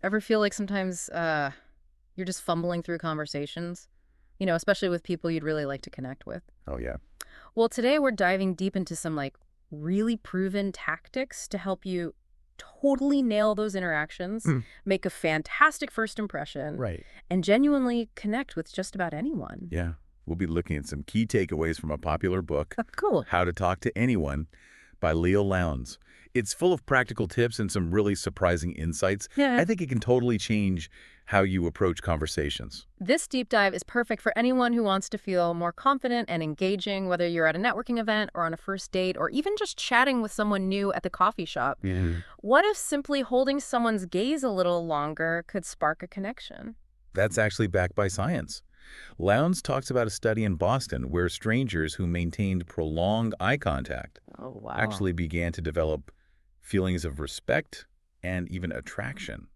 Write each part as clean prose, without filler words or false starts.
Ever feel like sometimes you're just fumbling through conversations? Especially with people you'd really like to connect with. Oh, yeah. Well, today we're diving deep into some really proven tactics to help you totally nail those interactions, Hmm. make a fantastic first impression, Right. and genuinely connect with just about anyone. Yeah. We'll be looking at some key takeaways from a popular book, Cool. How to Talk to Anyone by Leil Lowndes. It's full of practical tips and some really surprising insights. Yeah. I think it can totally change how you approach conversations. This deep dive is perfect for anyone who wants to feel more confident and engaging, whether you're at a networking event or on a first date or even just chatting with someone new at the coffee shop. Yeah. What if simply holding someone's gaze a little longer could spark a connection? That's actually backed by science. Lowndes talks about a study in Boston where strangers who maintained prolonged eye contact Oh, wow. actually began to develop feelings of respect and even attraction.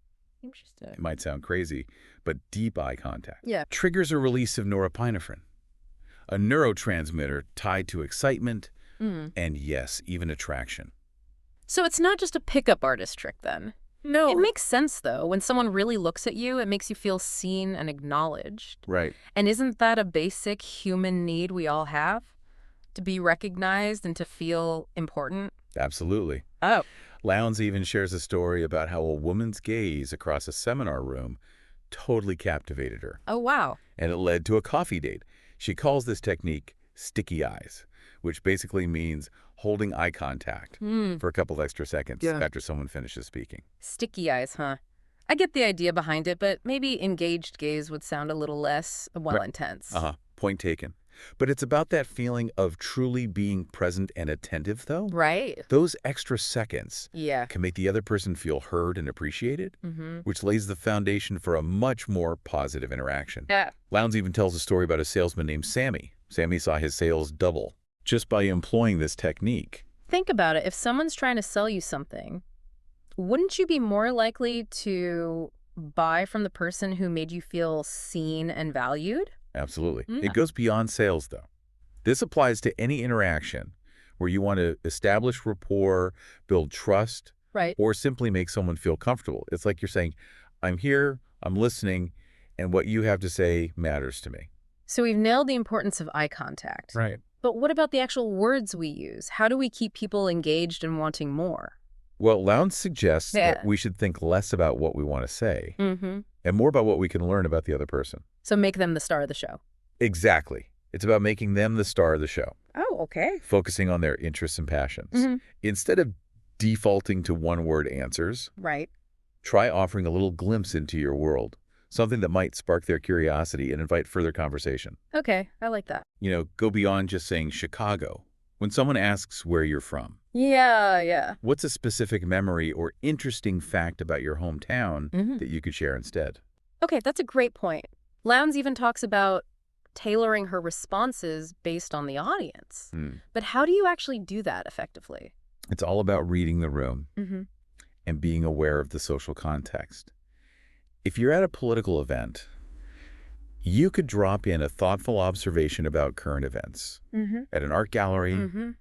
It Interesting. might sound crazy, but deep eye contact Yeah. triggers a release of norepinephrine, a neurotransmitter tied to excitement Mm. and, yes, even attraction. So it's not just a pickup artist trick then? No. It makes sense, though. When someone really looks at you, it makes you feel seen and acknowledged. Right. And isn't that a basic human need we all have? To be recognized and to feel important? Absolutely. Oh. Lowndes even shares a story about how a woman's gaze across a seminar room totally captivated her, Oh, wow. and it led to a coffee date. She calls this technique sticky eyes, which basically means holding eye contact Hmm. for a couple of extra seconds Yeah. after someone finishes speaking. Sticky eyes, huh? I get the idea behind it, but maybe engaged gaze would sound a little less, well, Right. intense. Point taken. But it's about that feeling of truly being present and attentive, though. Right? Those extra seconds Yeah. can make the other person feel heard and appreciated, Mm-hmm. which lays the foundation for a much more positive interaction. Yeah. Lowndes even tells a story about a salesman named Sammy. Sammy saw his sales double just by employing this technique. Think about it. If someone's trying to sell you something, wouldn't you be more likely to buy from the person who made you feel seen and valued? Absolutely. Yeah. It goes beyond sales, though. This applies to any interaction where you want to establish rapport, build trust, Right. or simply make someone feel comfortable. It's like you're saying, I'm here, I'm listening, and what you have to say matters to me. So we've nailed the importance of eye contact. Right. But what about the actual words we use? How do we keep people engaged and wanting more? Well, Lowndes suggests Yeah. that we should think less about what we want to say Mm-hmm. and more about what we can learn about the other person. So make them the star of the show. Exactly. It's about making them the star of the show, Oh, okay. focusing on their interests and passions. Mhm. Instead of defaulting to one-word answers, Right. try offering a little glimpse into your world, something that might spark their curiosity and invite further conversation. Okay, I like that. Go beyond just saying Chicago. When someone asks where you're from, Yeah. what's a specific memory or interesting fact about your hometown Mhm. that you could share instead? Okay, that's a great point. Lowndes even talks about tailoring her responses based on the audience. But how do you actually do that effectively? It's all about reading the room Mm-hmm. and being aware of the social context. If you're at a political event, you could drop in a thoughtful observation about current events. Mm-hmm. At an art gallery, Mm-hmm.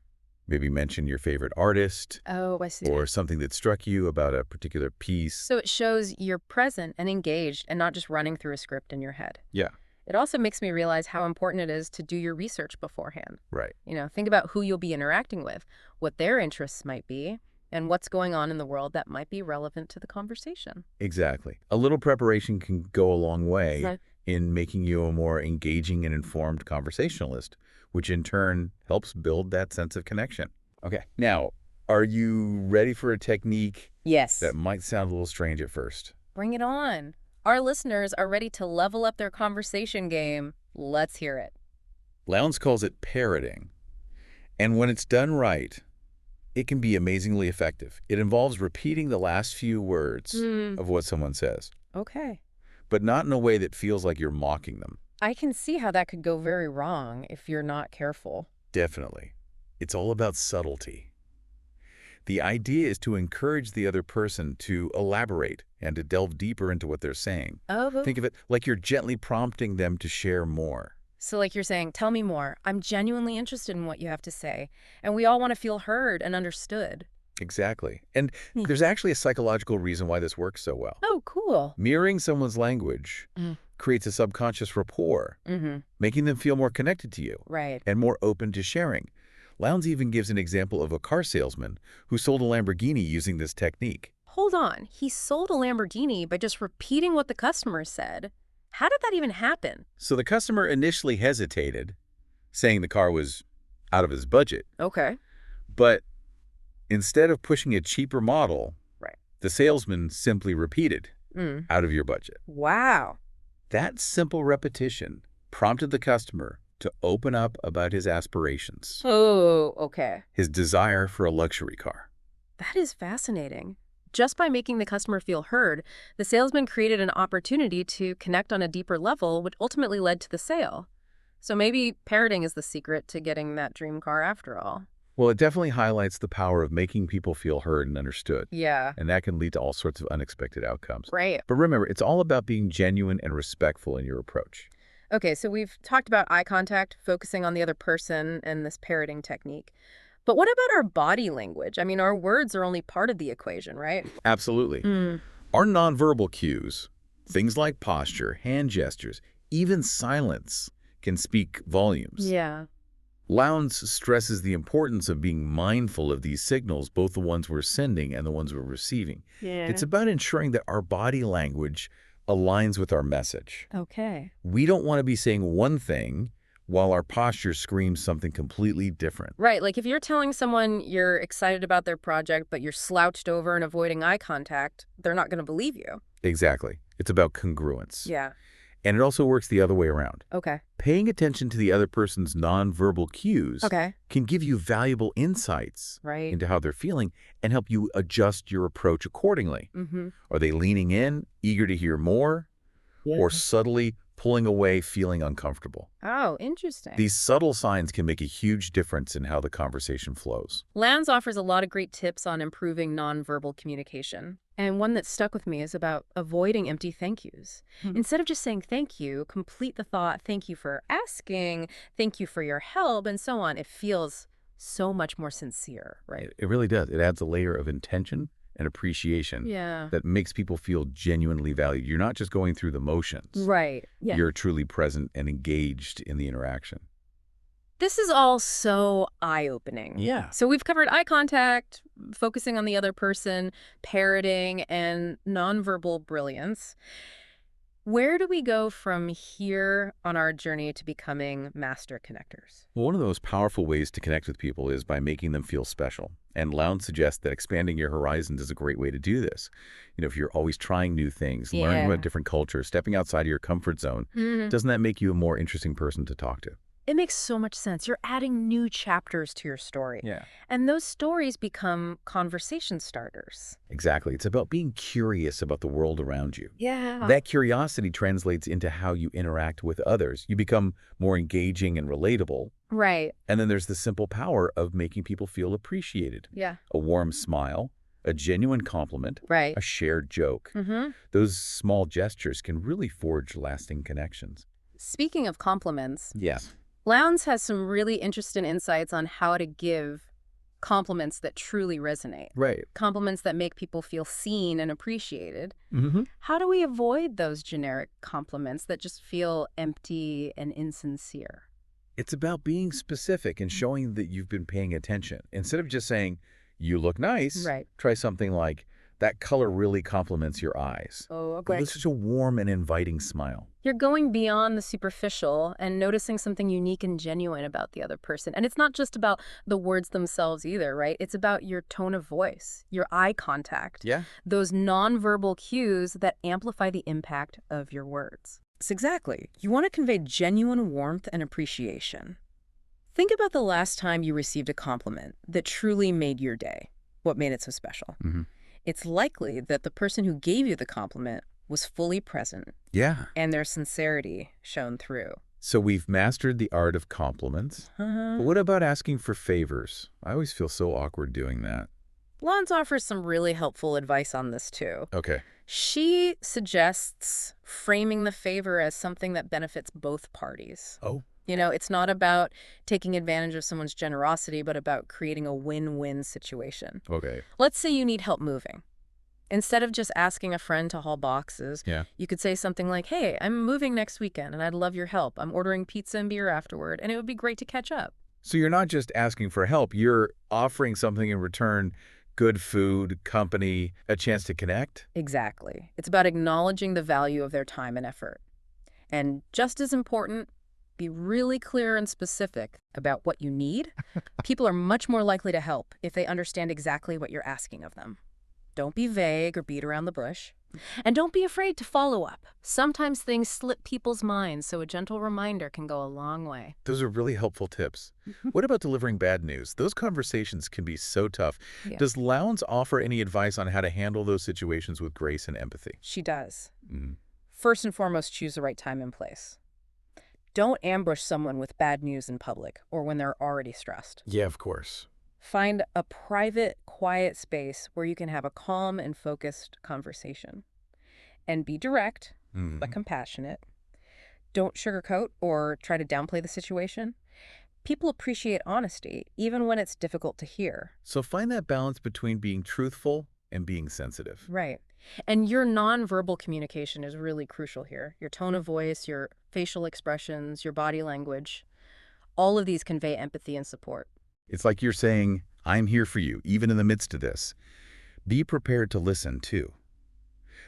maybe mention your favorite artist Oh, I see. or something that struck you about a particular piece. So it shows you're present and engaged and not just running through a script in your head. Yeah, It also makes me realize how important it is to do your research beforehand. right. Think about who you'll be interacting with, what their interests might be, and what's going on in the world that might be relevant to the conversation. Exactly. A little preparation can go a long way Right. in making you a more engaging and informed conversationalist, which in turn helps build that sense of connection. Okay, now, are you ready for a technique Yes. that might sound a little strange at first? Bring it on. Our listeners are ready to level up their conversation game. Let's hear it. Lowndes calls it parroting. And when it's done right, it can be amazingly effective. It involves repeating the last few words of what someone says, Okay. but not in a way that feels like you're mocking them. I can see how that could go very wrong if you're not careful. Definitely. It's all about subtlety. The idea is to encourage the other person to elaborate and to delve deeper into what they're saying. Oh, Think of it like you're gently prompting them to share more. so like you're saying, tell me more. I'm genuinely interested in what you have to say. And we all want to feel heard and understood. Exactly. And there's actually a psychological reason why this works so well. Oh, cool. Mirroring someone's language creates a subconscious rapport, making them feel more connected to you Right. and more open to sharing. Lowndes even gives an example of a car salesman who sold a Lamborghini using this technique. Hold on. He sold a Lamborghini by just repeating what the customer said. How did that even happen? So the customer initially hesitated, saying the car was out of his budget. Okay. But instead of pushing a cheaper model, Right. the salesman simply repeated, out of your budget. Wow. That simple repetition prompted the customer to open up about his aspirations, Oh, okay. his desire for a luxury car. That is fascinating. Just by making the customer feel heard, the salesman created an opportunity to connect on a deeper level, which ultimately led to the sale. So maybe parroting is the secret to getting that dream car after all. Well, it definitely highlights the power of making people feel heard and understood. Yeah. And that can lead to all sorts of unexpected outcomes. Right. But remember, it's all about being genuine and respectful in your approach. Okay, so we've talked about eye contact, focusing on the other person, and this parroting technique. But what about our body language? I mean, our words are only part of the equation, right? Absolutely. Our nonverbal cues, things like posture, hand gestures, even silence, can speak volumes. Yeah. Lowndes stresses the importance of being mindful of these signals, both the ones we're sending and the ones we're receiving. Yeah. It's about ensuring that our body language aligns with our message. Okay. We don't want to be saying one thing while our posture screams something completely different. Right, like if you're telling someone you're excited about their project, but you're slouched over and avoiding eye contact, they're not going to believe you. Exactly. It's about congruence. Yeah. And it also works the other way around. Okay. Paying attention to the other person's nonverbal cues can give you valuable insights Right. into how they're feeling and help you adjust your approach accordingly. Are they leaning in, eager to hear more, or subtly pulling away, feeling uncomfortable? Oh, interesting. These subtle signs can make a huge difference in how the conversation flows. Lowndes offers a lot of great tips on improving nonverbal communication. And one that stuck with me is about avoiding empty thank yous. Instead of just saying thank you, complete the thought, thank you for asking, thank you for your help, and so on. It feels so much more sincere, right? It really does. It adds a layer of intention and appreciation Yeah. that makes people feel genuinely valued. You're not just going through the motions. Right. Yeah. You're truly present and engaged in the interaction. This is all so eye-opening. Yeah. So we've covered eye contact, focusing on the other person, parroting, and nonverbal brilliance. Where do we go from here on our journey to becoming master connectors? Well, one of the most powerful ways to connect with people is by making them feel special. And Lowndes suggests that expanding your horizons is a great way to do this. You know, if you're always trying new things, learning about different cultures, stepping outside of your comfort zone, doesn't that make you a more interesting person to talk to? It makes so much sense. You're adding new chapters to your story. Yeah. And those stories become conversation starters. Exactly. It's about being curious about the world around you. Yeah. That curiosity translates into how you interact with others. You become more engaging and relatable. Right. And then there's the simple power of making people feel appreciated. Yeah. A warm smile, a genuine compliment, Right. a shared joke. Those small gestures can really forge lasting connections. Speaking of compliments, Yes. Lowndes has some really interesting insights on how to give compliments that truly resonate. Right. Compliments that make people feel seen and appreciated. Mm-hmm. How do we avoid those generic compliments that just feel empty and insincere? It's about being specific and showing that you've been paying attention. Instead of just saying, you look nice, Right. try something like, that color really compliments your eyes. Oh, okay. It's such a warm and inviting smile. You're going beyond the superficial and noticing something unique and genuine about the other person. And it's not just about the words themselves either, right? It's about your tone of voice, your eye contact, Yeah. those nonverbal cues that amplify the impact of your words. Yes, exactly. You want to convey genuine warmth and appreciation. Think about the last time you received a compliment that truly made your day. What made it so special? It's likely that the person who gave you the compliment was fully present Yeah. and their sincerity shone through. So we've mastered the art of compliments. But what about asking for favors? I always feel so awkward doing that. Lowndes offers some really helpful advice on this too. Okay. She suggests framing the favor as something that benefits both parties. Oh. It's not about taking advantage of someone's generosity, but about creating a win-win situation. Okay. Let's say you need help moving. Instead of just asking a friend to haul boxes, you could say something like, hey, I'm moving next weekend and I'd love your help. I'm ordering pizza and beer afterward, and it would be great to catch up. So you're not just asking for help, you're offering something in return: good food, company, a chance to connect? Exactly. It's about acknowledging the value of their time and effort. And just as important, be really clear and specific about what you need. People are much more likely to help if they understand exactly what you're asking of them. Don't be vague or beat around the bush. And don't be afraid to follow up. Sometimes things slip people's minds, so a gentle reminder can go a long way. Those are really helpful tips. What about delivering bad news? Those conversations can be so tough. Yeah. Does Lowndes offer any advice on how to handle those situations with grace and empathy? She does. Mm. First and foremost, choose the right time and place. Don't ambush someone with bad news in public or when they're already stressed. Yeah, of course. Find a private, quiet space where you can have a calm and focused conversation. And be direct, but compassionate. Don't sugarcoat or try to downplay the situation. People appreciate honesty, even when it's difficult to hear. So find that balance between being truthful and being sensitive. Right. And your nonverbal communication is really crucial here. Your tone of voice, your facial expressions, your body language, all of these convey empathy and support. It's like you're saying, I'm here for you, even in the midst of this. Be prepared to listen, too.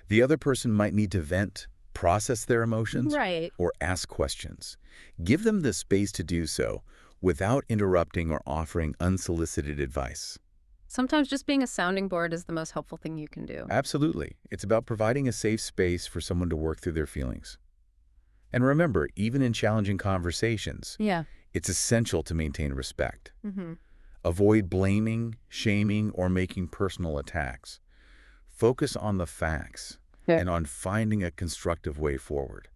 The other person might need to vent, process their emotions, Right. or ask questions. Give them the space to do so without interrupting or offering unsolicited advice. Sometimes just being a sounding board is the most helpful thing you can do. Absolutely. It's about providing a safe space for someone to work through their feelings. And remember, even in challenging conversations, Yeah. it's essential to maintain respect. Mm-hmm. Avoid blaming, shaming, or making personal attacks. Focus on the facts and on finding a constructive way forward.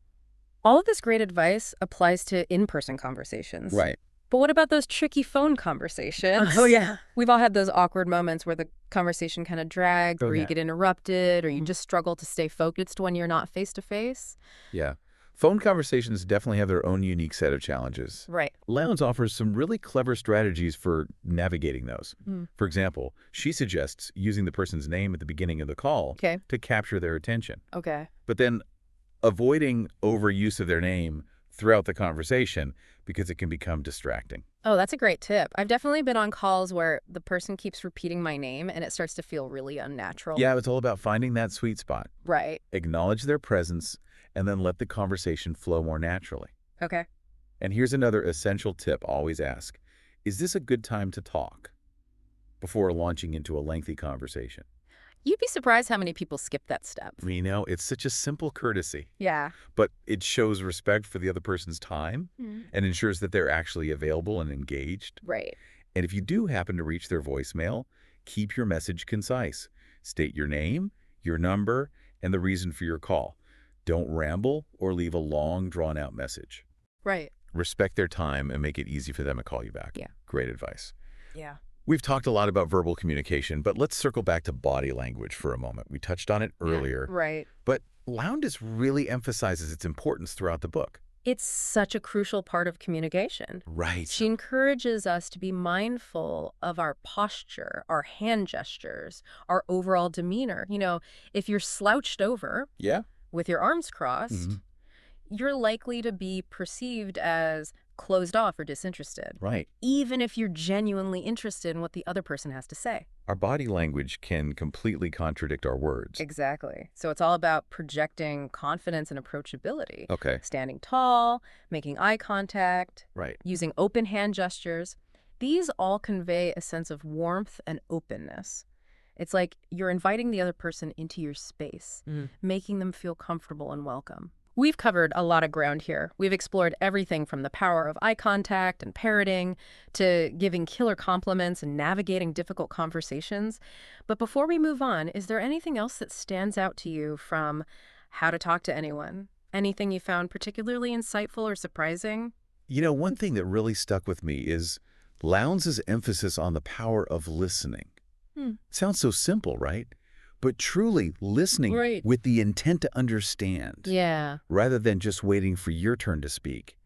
All of this great advice applies to in-person conversations. Right. But what about those tricky phone conversations? Oh, yeah. We've all had those awkward moments where the conversation kind of drags, or you get interrupted, or you just struggle to stay focused when you're not face-to-face. Yeah. Phone conversations definitely have their own unique set of challenges. Right. Lowndes offers some really clever strategies for navigating those. Mm. For example, she suggests using the person's name at the beginning of the call to capture their attention. Okay. But then avoiding overuse of their name throughout the conversation because it can become distracting. Oh, that's a great tip. I've definitely been on calls where the person keeps repeating my name and it starts to feel really unnatural. Yeah, it's all about finding that sweet spot. Right. Acknowledge their presence and then let the conversation flow more naturally. Okay. And here's another essential tip: always ask, is this a good time to talk? Before launching into a lengthy conversation. You'd be surprised how many people skip that step. You know, it's such a simple courtesy, Yeah. but it shows respect for the other person's time and ensures that they're actually available and engaged. Right. And if you do happen to reach their voicemail, keep your message concise. State your name, your number, and the reason for your call. Don't ramble or leave a long, drawn-out message. Right. Respect their time and make it easy for them to call you back. Yeah. Great advice. Yeah. We've talked a lot about verbal communication, but let's circle back to body language for a moment. We touched on it earlier, Right. but Lowndes really emphasizes its importance throughout the book. It's such a crucial part of communication. Right. She encourages us to be mindful of our posture, our hand gestures, our overall demeanor. If you're slouched over with your arms crossed, you're likely to be perceived as closed off or disinterested. Right. Even if you're genuinely interested in what the other person has to say. Our body language can completely contradict our words. Exactly. So it's all about projecting confidence and approachability. Okay. Standing tall, making eye contact, Right. using open hand gestures. These all convey a sense of warmth and openness. It's like you're inviting the other person into your space, making them feel comfortable and welcome. We've covered a lot of ground here. We've explored everything from the power of eye contact and parroting to giving killer compliments and navigating difficult conversations. But before we move on, is there anything else that stands out to you from how to talk to anyone? Anything you found particularly insightful or surprising? You know, one thing that really stuck with me is Lowndes' emphasis on the power of listening. Sounds so simple, right? but truly listening Right. with the intent to understand, Yeah. rather than just waiting for your turn to speak,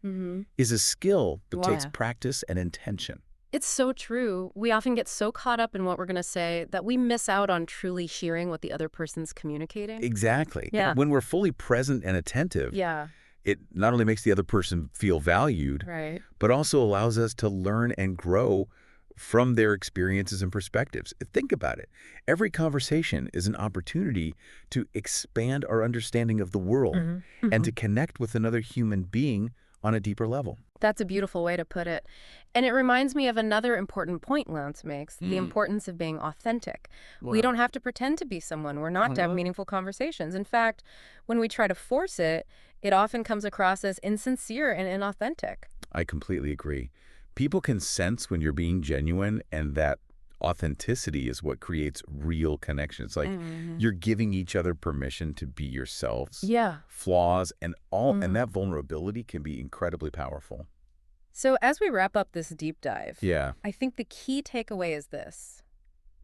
is a skill that takes Wow. practice and intention. It's so true. We often get so caught up in what we're going to say that we miss out on truly hearing what the other person's communicating. Exactly. Yeah. When we're fully present and attentive, Yeah. it not only makes the other person feel valued, Right. but also allows us to learn and grow from their experiences and perspectives. Think about it. Every conversation is an opportunity to expand our understanding of the world and to connect with another human being on a deeper level. That's a beautiful way to put it. And it reminds me of another important point Lowndes makes, the importance of being authentic. We don't have to pretend to be someone we're not to have meaningful conversations. In fact, when we try to force it, it often comes across as insincere and inauthentic. I completely agree. People can sense when you're being genuine, and that authenticity is what creates real connection. It's like you're giving each other permission to be yourselves, Yeah. flaws, and all, and that vulnerability can be incredibly powerful. So as we wrap up this deep dive, Yeah. I think the key takeaway is this.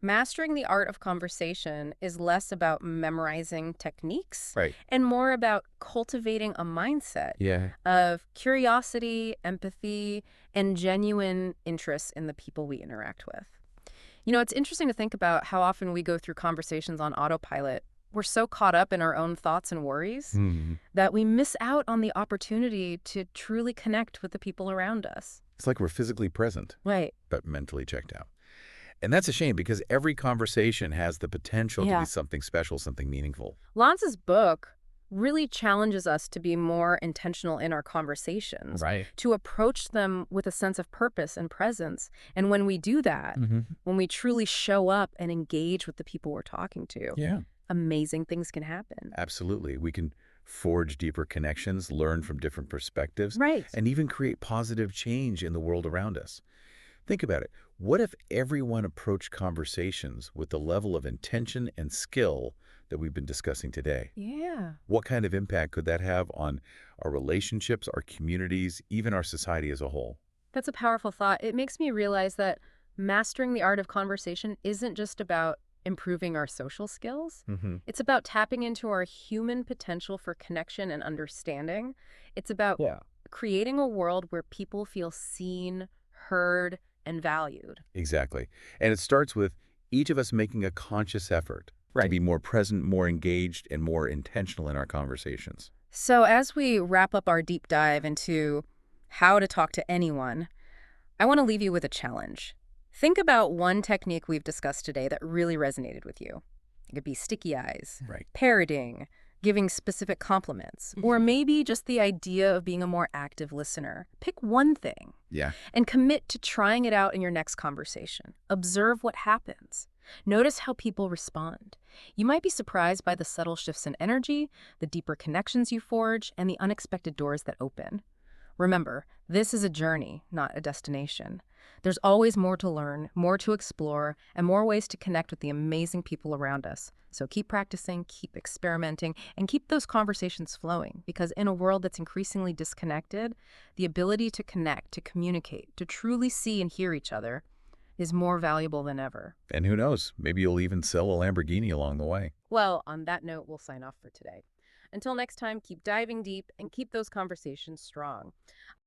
Mastering the art of conversation is less about memorizing techniques Right. and more about cultivating a mindset Yeah. of curiosity, empathy, and genuine interest in the people we interact with. You know, it's interesting to think about how often we go through conversations on autopilot. We're so caught up in our own thoughts and worries that we miss out on the opportunity to truly connect with the people around us. It's like we're physically present, Right. but mentally checked out. And that's a shame, because every conversation has the potential to Yeah. be something special, something meaningful. Lowndes' book really challenges us to be more intentional in our conversations, Right. to approach them with a sense of purpose and presence. And when we do that, when we truly show up and engage with the people we're talking to, Yeah. amazing things can happen. Absolutely. We can forge deeper connections, learn from different perspectives, Right. and even create positive change in the world around us. Think about it. What if everyone approached conversations with the level of intention and skill that we've been discussing today? Yeah. What kind of impact could that have on our relationships, our communities, even our society as a whole? That's a powerful thought. It makes me realize that mastering the art of conversation isn't just about improving our social skills. It's about tapping into our human potential for connection and understanding. It's about creating a world where people feel seen, heard, and valued. Exactly. And it starts with each of us making a conscious effort to be more present, more engaged, and more intentional in our conversations. So as we wrap up our deep dive into how to talk to anyone, I want to leave you with a challenge. Think about one technique we've discussed today that really resonated with you. It could be sticky eyes, parroting, giving specific compliments, or maybe just the idea of being a more active listener. Pick one thing and commit to trying it out in your next conversation. Observe what happens. Notice how people respond. You might be surprised by the subtle shifts in energy, the deeper connections you forge, and the unexpected doors that open. Remember, this is a journey, not a destination. There's always more to learn, more to explore, and more ways to connect with the amazing people around us. So keep practicing, keep experimenting, and keep those conversations flowing, because in a world that's increasingly disconnected, the ability to connect, to communicate, to truly see and hear each other is more valuable than ever. And who knows, maybe you'll even sell a Lamborghini along the way. Well, on that note, we'll sign off for today. Until next time, keep diving deep and keep those conversations strong.